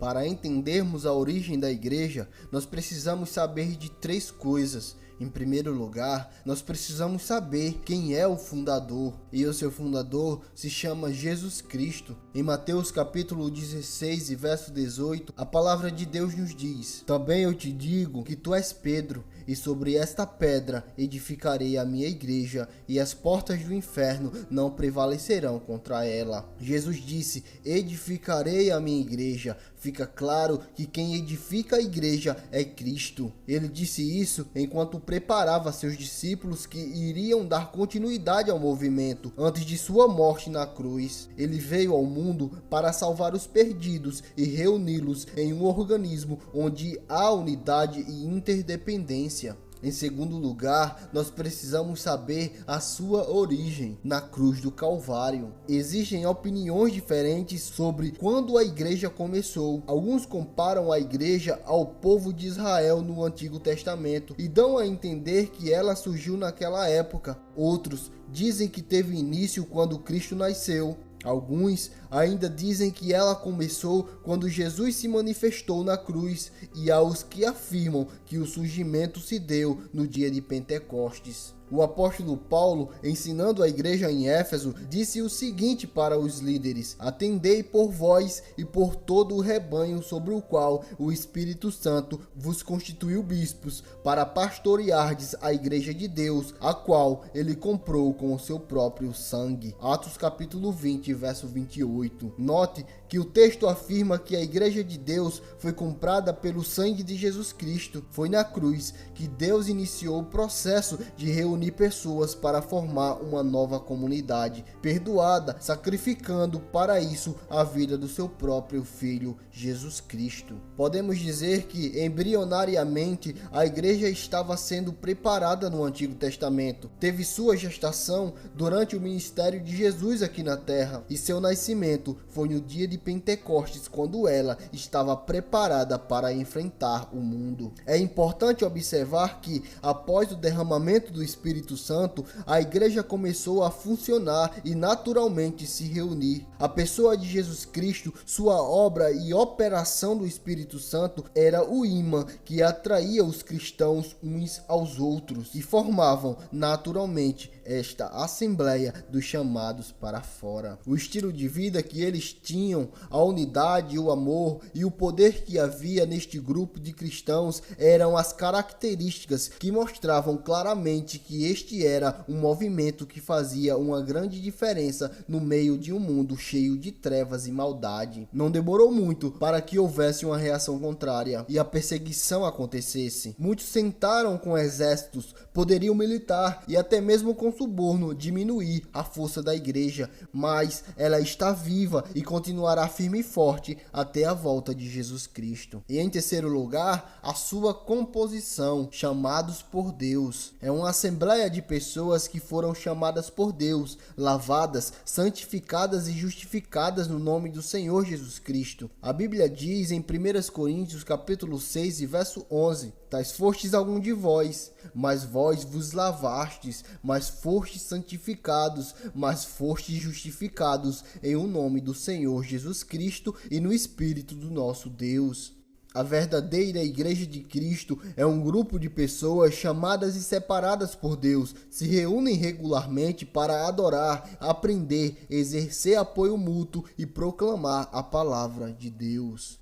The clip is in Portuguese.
Para entendermos a origem da igreja, nós precisamos saber de 3 coisas. Em primeiro lugar, nós precisamos saber quem é o fundador, e o seu fundador se chama Jesus Cristo. Em Mateus capítulo 16 e verso 18, a palavra de Deus nos diz: "Também eu te digo que tu és Pedro, e sobre esta pedra edificarei a minha igreja, e as portas do inferno não prevalecerão contra ela." Jesus disse: "Edificarei a minha igreja." Fica claro que quem edifica a igreja é Cristo. Ele disse isso enquanto preparava seus discípulos que iriam dar continuidade ao movimento antes de sua morte na cruz. Ele veio ao mundo para salvar os perdidos e reuni-los em um organismo onde há unidade e interdependência. Em segundo lugar, nós precisamos saber a sua origem na cruz do Calvário. Existem opiniões diferentes sobre quando a igreja começou. Alguns comparam a igreja ao povo de Israel no Antigo Testamento e dão a entender que ela surgiu naquela época. Outros dizem que teve início quando Cristo nasceu. Alguns ainda dizem que ela começou quando Jesus se manifestou na cruz, e há os que afirmam que o surgimento se deu no dia de Pentecostes. O apóstolo Paulo, ensinando a igreja em Éfeso, disse o seguinte para os líderes: "Atendei por vós e por todo o rebanho sobre o qual o Espírito Santo vos constituiu bispos, para pastoreardes a igreja de Deus, a qual ele comprou com o seu próprio sangue." Atos capítulo 20, verso 28. Note que o texto afirma que a igreja de Deus foi comprada pelo sangue de Jesus Cristo. Foi na cruz que Deus iniciou o processo de reunir pessoas para formar uma nova comunidade perdoada, sacrificando para isso a vida do seu próprio Filho, Jesus Cristo. Podemos dizer que, embrionariamente, a igreja estava sendo preparada no Antigo Testamento. Teve sua gestação durante o ministério de Jesus aqui na terra, e seu nascimento foi no dia de Pentecostes, quando ela estava preparada para enfrentar o mundo. É importante observar que, após o derramamento do Espírito Santo, a igreja começou a funcionar e naturalmente se reunir. A pessoa de Jesus Cristo, sua obra e operação do Espírito Santo era o imã que atraía os cristãos uns aos outros e formavam naturalmente esta assembleia dos chamados para fora. O estilo de vida que eles tinham, a unidade, o amor e o poder que havia neste grupo de cristãos eram as características que mostravam claramente que este era um movimento que fazia uma grande diferença no meio de um mundo cheio de trevas e maldade. Não demorou muito para que houvesse uma reação contrária e a perseguição acontecesse. Muitos tentaram com exércitos, poderiam militar e até mesmo com suborno diminuir a força da igreja, mas ela está viva e continuará firme e forte até a volta de Jesus Cristo. E em terceiro lugar, a sua composição, chamados por Deus. É uma assembleia de pessoas que foram chamadas por Deus, lavadas, santificadas e justificadas no nome do Senhor Jesus Cristo. A Bíblia diz em 1 Coríntios capítulo 6 e verso 11: "Tais fostes algum de vós, mas vós vos lavastes, mas fostes santificados, mas fostes justificados em o nome do Senhor Jesus Cristo e no Espírito do nosso Deus." A verdadeira Igreja de Cristo é um grupo de pessoas chamadas e separadas por Deus, se reúnem regularmente para adorar, aprender, exercer apoio mútuo e proclamar a palavra de Deus.